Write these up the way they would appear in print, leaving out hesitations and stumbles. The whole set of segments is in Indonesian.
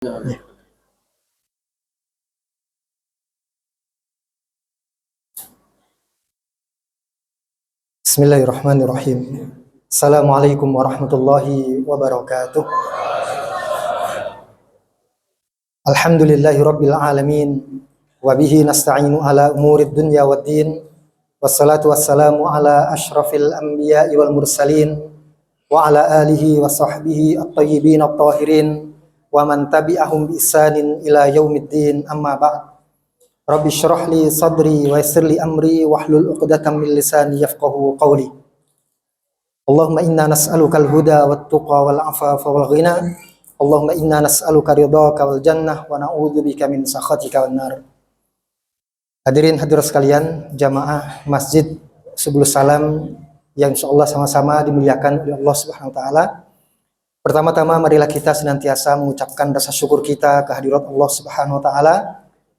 Ya. Bismillahirrahmanirrahim. Assalamualaikum warahmatullahi wabarakatuh. Alhamdulillahi rabbil alamin. Wa bihi nasta'inu ala umurid dunya waddin. Wassalatu wassalamu ala ashrafil anbiya'i wal mursalin. Wa ala alihi wa sahbihi at-tayyibin at-tahirin. Wa man tabi'ahum bi ihsanin ila yaumiddin, amma ba'd. Rabbi syrah li sadri wa yassir li amri wahlul 'uqdatam min lisani yafqahu qawli. Allahumma inna nas'aluka al-huda wat tuqa wal 'afafa wal ghina. Allahumma inna nas'aluka ridhaka wal jannah wa na'udzubika min sakhatika wan nar. Hadirin hadirat sekalian, jamaah Masjid Subulus Salam yang insyaallah sama-sama dimuliakan oleh Allah Subhanahu wa taala. Pertama-tama marilah kita senantiasa mengucapkan rasa syukur kita kehadirat Allah Subhanahu wa taala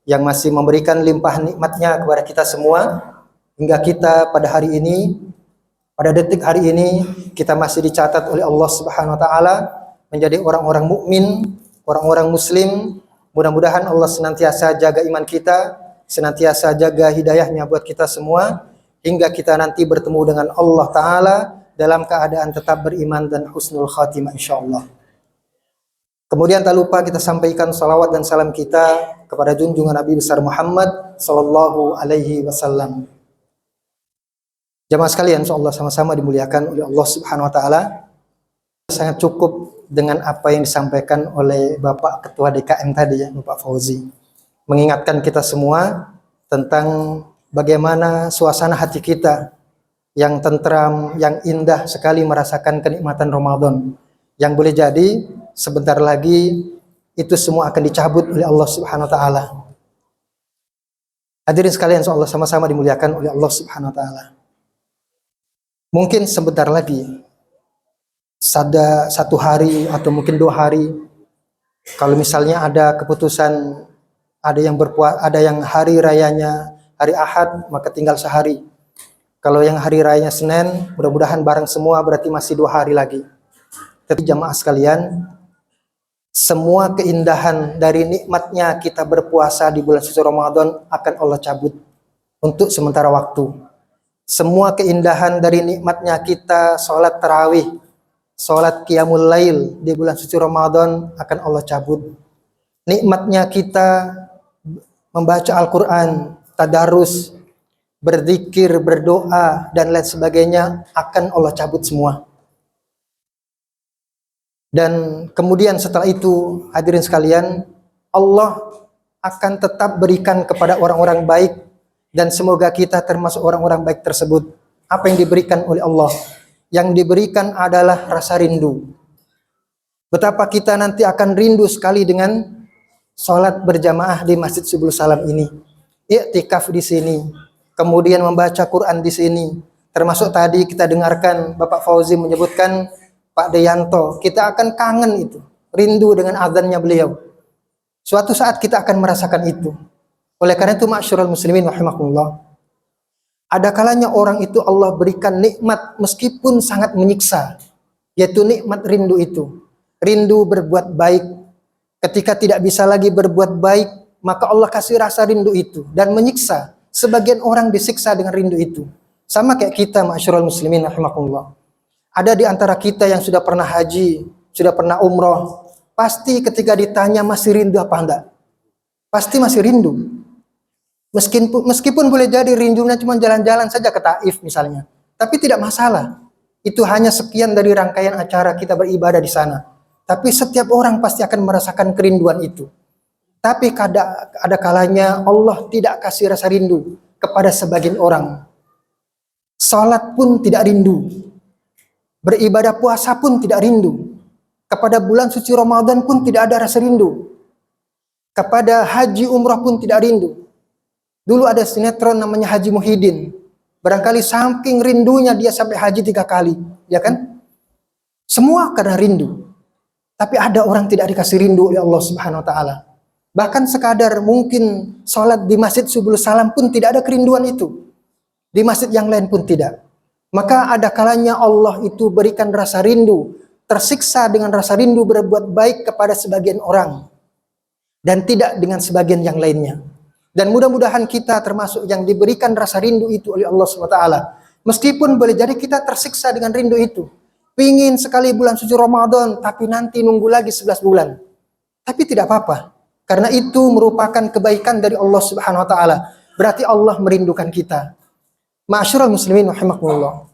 yang masih memberikan limpah nikmatnya kepada kita semua, hingga kita pada hari ini, pada detik hari ini, kita masih dicatat oleh Allah Subhanahu wa taala menjadi orang-orang mukmin, orang-orang muslim. Mudah-mudahan Allah senantiasa jaga iman kita, senantiasa jaga hidayahnya buat kita semua, hingga kita nanti bertemu dengan Allah taala dalam keadaan tetap beriman dan husnul khatimah insyaallah. Kemudian tak lupa kita sampaikan salawat dan salam kita kepada junjungan Nabi besar Muhammad sallallahu alaihi wasallam. Jamaah sekalian, insyaallah sama-sama dimuliakan oleh Allah Subhanahu wa taala. Sangat cukup dengan apa yang disampaikan oleh Bapak Ketua DKM tadi ya, Bapak Fauzi. Mengingatkan kita semua tentang bagaimana suasana hati kita yang tentram, yang indah sekali merasakan kenikmatan Ramadan. Yang boleh jadi sebentar lagi itu semua akan dicabut oleh Allah Subhanahu wa taala. Hadirin sekalian, insyaallah sama-sama dimuliakan oleh Allah Subhanahu wa taala. Mungkin sebentar lagi, ada 1 hari atau mungkin 2 hari, kalau misalnya ada keputusan, ada yang hari rayanya hari Ahad, maka tinggal sehari. Kalau yang hari rayanya Senin, mudah-mudahan bareng semua, berarti masih 2 hari lagi. Tapi jamaah sekalian, semua keindahan dari nikmatnya kita berpuasa di bulan suci Ramadan akan Allah cabut untuk sementara waktu. Semua keindahan dari nikmatnya kita sholat tarawih, sholat qiyamul lail di bulan suci Ramadan akan Allah cabut. Nikmatnya kita membaca Al-Quran, tadarus, berzikir, berdoa, dan lain sebagainya akan Allah cabut semua. Dan kemudian setelah itu, hadirin sekalian, Allah akan tetap berikan kepada orang-orang baik, dan semoga kita termasuk orang-orang baik tersebut. Apa yang diberikan oleh Allah? Yang diberikan adalah rasa rindu. Betapa kita nanti akan rindu sekali dengan sholat berjamaah di Masjid Subulus Salam ini, i'tikaf di sini, kemudian membaca Quran di sini. Termasuk tadi kita dengarkan Bapak Fauzi menyebutkan Pak Deyanto, kita akan kangen itu, rindu dengan azannya beliau. Suatu saat kita akan merasakan itu. Oleh karena itu, ma'asyiral muslimin rahimakumullah, ada kalanya orang itu Allah berikan nikmat meskipun sangat menyiksa, yaitu nikmat rindu itu. Rindu berbuat baik. Ketika tidak bisa lagi berbuat baik, maka Allah kasih rasa rindu itu dan menyiksa. Sebagian orang disiksa dengan rindu itu. Sama kayak kita, ma'asyiral muslimin rahimakumullah. Ada di antara kita yang sudah pernah haji, sudah pernah umroh, pasti ketika ditanya masih rindu apa enggak? Pasti masih rindu. Meskipun boleh jadi rindunya cuma jalan-jalan saja ke Taif misalnya, tapi tidak masalah. Itu hanya sekian dari rangkaian acara kita beribadah di sana. Tapi setiap orang pasti akan merasakan kerinduan itu. Tapi ada kalanya Allah tidak kasih rasa rindu kepada sebagian orang. Salat pun tidak rindu. Beribadah puasa pun tidak rindu. Kepada bulan suci Ramadan pun tidak ada rasa rindu. Kepada haji umrah pun tidak rindu. Dulu ada sinetron namanya Haji Muhyiddin. Barangkali saking rindunya dia sampai haji 3 kali, ya kan? Semua karena rindu. Tapi ada orang tidak dikasih rindu oleh Allah Subhanahu wa taala. Bahkan sekadar mungkin sholat di Masjid Subulus Salam pun tidak ada kerinduan itu. Di masjid yang lain pun tidak. Maka ada kalanya Allah itu berikan rasa rindu, tersiksa dengan rasa rindu berbuat baik kepada sebagian orang. dan tidak dengan sebagian yang lainnya. Dan mudah-mudahan kita termasuk yang diberikan rasa rindu itu oleh Allah SWT. Meskipun boleh jadi kita tersiksa dengan rindu itu. Pingin sekali bulan suci Ramadan, tapi nanti nunggu lagi 11 bulan. Tapi tidak apa-apa, karena itu merupakan kebaikan dari Allah Subhanahu wa taala. Berarti Allah merindukan kita. Ma'asyiral muslimin rahimakumullah.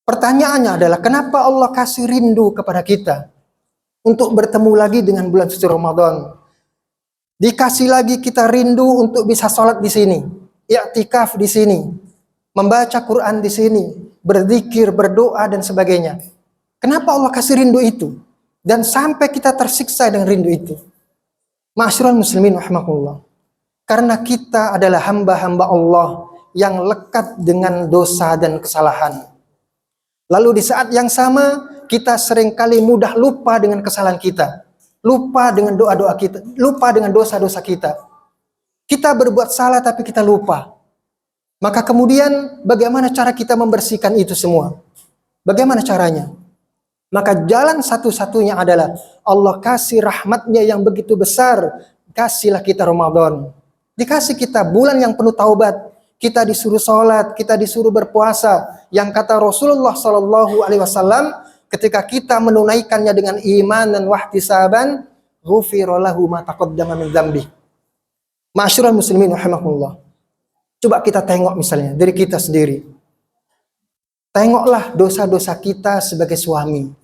Pertanyaannya adalah kenapa Allah kasih rindu kepada kita untuk bertemu lagi dengan bulan suci Ramadan? Dikasih lagi kita rindu untuk bisa sholat di sini, i'tikaf di sini, membaca Quran di sini, berzikir, berdoa dan sebagainya. Kenapa Allah kasih rindu itu? Dan sampai kita tersiksa dengan rindu itu. Ma'asyiral muslimin rahimakumullah. Karena kita adalah hamba-hamba Allah yang lekat dengan dosa dan kesalahan. Lalu di saat yang sama, kita seringkali mudah lupa dengan kesalahan kita. Lupa dengan doa-doa kita. Lupa dengan dosa-dosa kita. Kita berbuat salah tapi kita lupa. Maka kemudian bagaimana cara kita membersihkan itu semua? Bagaimana caranya? Maka jalan satu-satunya adalah Allah kasih rahmatnya yang begitu besar. Kasihlah kita Ramadan. Dikasih kita bulan yang penuh taubat. Kita disuruh sholat, kita disuruh berpuasa. Yang kata Rasulullah SAW, ketika kita menunaikannya dengan iman dan wahtisaban, ghufira lahu ma taqaddama min dzambi. Ma'asyiral muslimin rahimakumullah. Coba kita tengok misalnya dari kita sendiri. Tengoklah dosa-dosa kita sebagai suami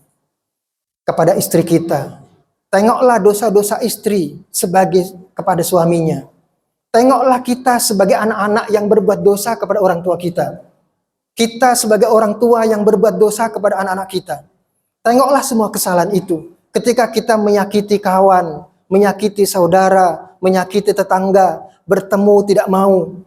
kepada istri kita. Tengoklah dosa-dosa istri kepada suaminya. Tengoklah kita sebagai anak-anak yang berbuat dosa kepada orang tua kita. Kita sebagai orang tua yang berbuat dosa kepada anak-anak kita. Tengoklah semua kesalahan itu. Ketika kita menyakiti kawan, menyakiti saudara, menyakiti tetangga, bertemu tidak mau,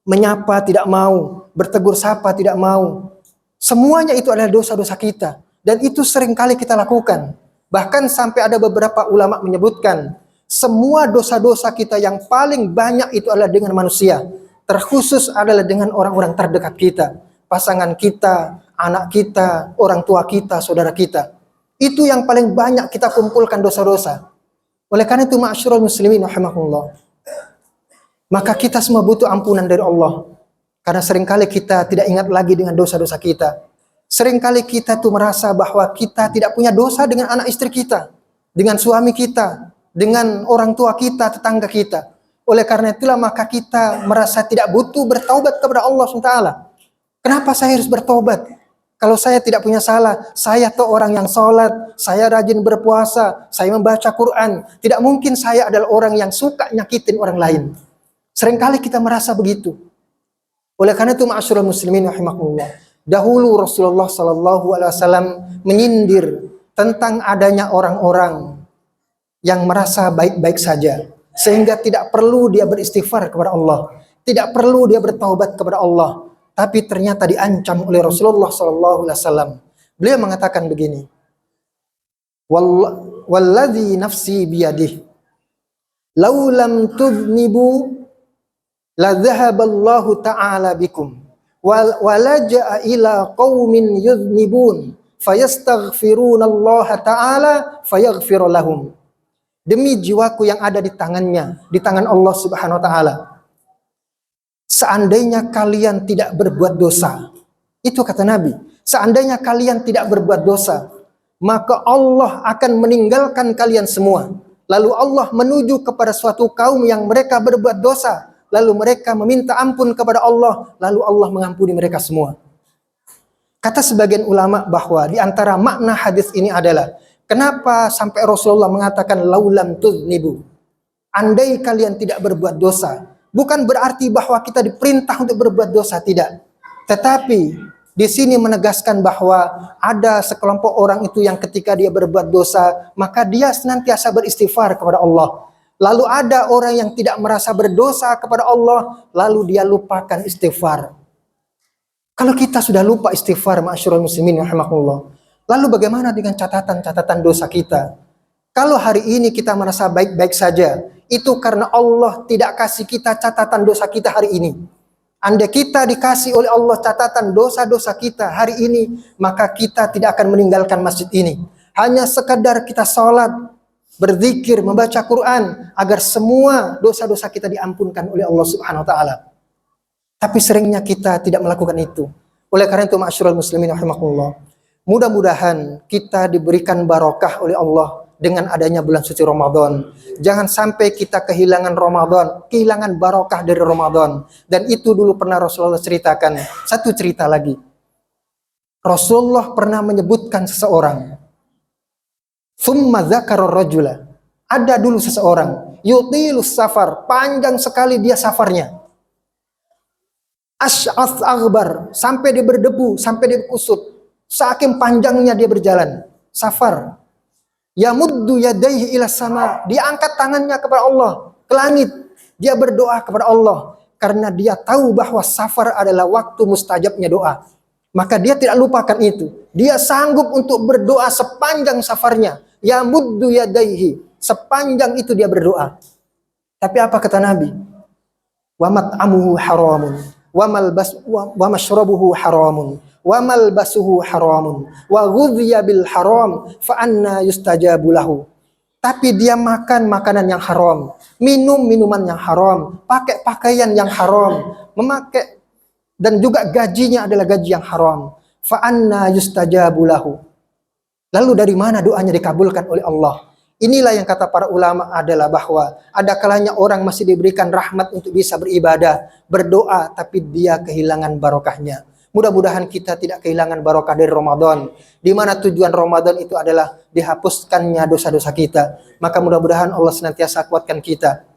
menyapa tidak mau, bertegur sapa tidak mau. Semuanya itu adalah dosa-dosa kita. Dan itu seringkali kita lakukan. Bahkan sampai ada beberapa ulama menyebutkan, semua dosa-dosa kita yang paling banyak itu adalah dengan manusia. Terkhusus adalah dengan orang-orang terdekat kita. Pasangan kita, anak kita, orang tua kita, saudara kita. Itu yang paling banyak kita kumpulkan dosa-dosa. Oleh karena itu ma'asyiral muslimin rahimakumullah. Maka kita semua butuh ampunan dari Allah. Karena seringkali kita tidak ingat lagi dengan dosa-dosa kita. Seringkali kita tuh merasa bahwa kita tidak punya dosa dengan anak istri kita, dengan suami kita, dengan orang tua kita, tetangga kita. Oleh karena itulah maka kita merasa tidak butuh bertaubat kepada Allah SWT. Kenapa saya harus bertobat? Kalau saya tidak punya salah, saya tuh orang yang sholat, saya rajin berpuasa, saya membaca Quran. Tidak mungkin saya adalah orang yang suka nyakitin orang lain. Seringkali kita merasa begitu. Oleh karena itu ma'asyiral muslimin rahimakumullah. Dahulu Rasulullah SAW menyindir tentang adanya orang-orang yang merasa baik-baik saja, sehingga tidak perlu dia beristighfar kepada Allah, tidak perlu dia bertaubat kepada Allah, tapi ternyata diancam oleh Rasulullah SAW. Beliau mengatakan begini, walladzi nafsi biyadihi, law lam tudnibu la dhahaballahu ta'ala bikum walaja'a ila qaumin yudnibun fayastaghfiruna Allah ta'ala fayaghfir lahum. Demi jiwaku yang ada di tangannya, di tangan Allah Subhanahu wa taala. Seandainya kalian tidak berbuat dosa, itu kata Nabi, seandainya kalian tidak berbuat dosa, maka Allah akan meninggalkan kalian semua. Lalu Allah menuju kepada suatu kaum yang mereka berbuat dosa, lalu mereka meminta ampun kepada Allah, lalu Allah mengampuni mereka semua. Kata sebagian ulama bahwa di antara makna hadis ini adalah, kenapa sampai Rasulullah mengatakan laulam tuznibu? Andai kalian tidak berbuat dosa. Bukan berarti bahwa kita diperintah untuk berbuat dosa, tidak. Tetapi di sini menegaskan bahwa ada sekelompok orang itu yang ketika dia berbuat dosa, maka dia senantiasa beristighfar kepada Allah. Lalu ada orang yang tidak merasa berdosa kepada Allah, lalu dia lupakan istighfar. Kalau kita sudah lupa istighfar, ma'asyiral muslimin rahimakumullah, lalu bagaimana dengan catatan-catatan dosa kita? Kalau hari ini kita merasa baik-baik saja, itu karena Allah tidak kasih kita catatan dosa kita hari ini. Andai kita dikasih oleh Allah catatan dosa-dosa kita hari ini, maka kita tidak akan meninggalkan masjid ini. Hanya sekadar kita sholat, berzikir, membaca Quran agar semua dosa-dosa kita diampunkan oleh Allah Subhanahu wa taala. Tapi seringnya kita tidak melakukan itu. Oleh karena itu ma'asyiral muslimin rahimakumullah, mudah-mudahan kita diberikan barokah oleh Allah dengan adanya bulan suci Ramadan. Jangan sampai kita kehilangan Ramadan, kehilangan barokah dari Ramadan. Dan itu dulu pernah Rasulullah ceritakan. Satu cerita lagi. Rasulullah pernah menyebutkan seseorang. Tsumma dzakara rajula. Ada dulu seseorang, yutilus safar, panjang sekali dia safarnya. Asy'ats aghbar, sampai dia berdebu, sampai dia kusut. Saking panjangnya dia berjalan, safar. Yamuddu yadayhi ila sama, dia angkat tangannya kepada Allah, ke langit. Dia berdoa kepada Allah karena dia tahu bahwa safar adalah waktu mustajabnya doa. Maka dia tidak lupakan itu. Dia sanggup untuk berdoa sepanjang safarnya. Yamuddu yadayhi, sepanjang itu dia berdoa. Tapi apa kata Nabi? Wa mat'amuhu haramun, wa mashrabuhu haramun, wa malbasuhu haramun, wa ghudhiya bil haram, fa anna yustajabu lahu. Tapi dia makan makanan yang haram, minum minuman yang haram, pakai pakaian yang haram, memakai dan juga gajinya adalah gaji yang haram. Fa anna yustajabu lahu. Lalu dari mana doanya dikabulkan oleh Allah? Inilah yang kata para ulama adalah bahwa ada kalanya orang masih diberikan rahmat untuk bisa beribadah, berdoa, tapi dia kehilangan barokahnya. Mudah-mudahan kita tidak kehilangan barokah dari Ramadan, di mana tujuan Ramadan itu adalah dihapuskannya dosa-dosa kita. Maka mudah-mudahan Allah senantiasa kuatkan kita.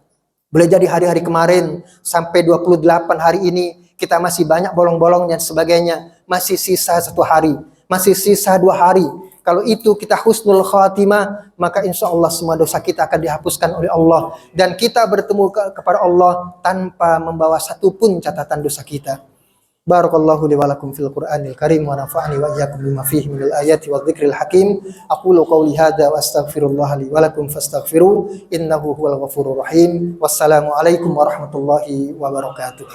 Boleh jadi hari-hari kemarin sampai 28 hari ini kita masih banyak bolong-bolong dan sebagainya. Masih sisa 1 hari, masih sisa 2 hari. Kalau itu kita husnul khatimah, maka insya Allah semua dosa kita akan dihapuskan oleh Allah. Dan kita bertemu kepada Allah tanpa membawa satupun catatan dosa kita. Barakallahu li wa lakum fil Qur'anil Karim wa nafa'ani wa iyyakum bima fihi minal ayati wa dzikril hakim. Aqulu qawli hadza wa astaghfirullah li wa lakum fastaghfiru innahu huwal ghafurur rahim. Wassalamu alaikum warahmatullahi wabarakatuh.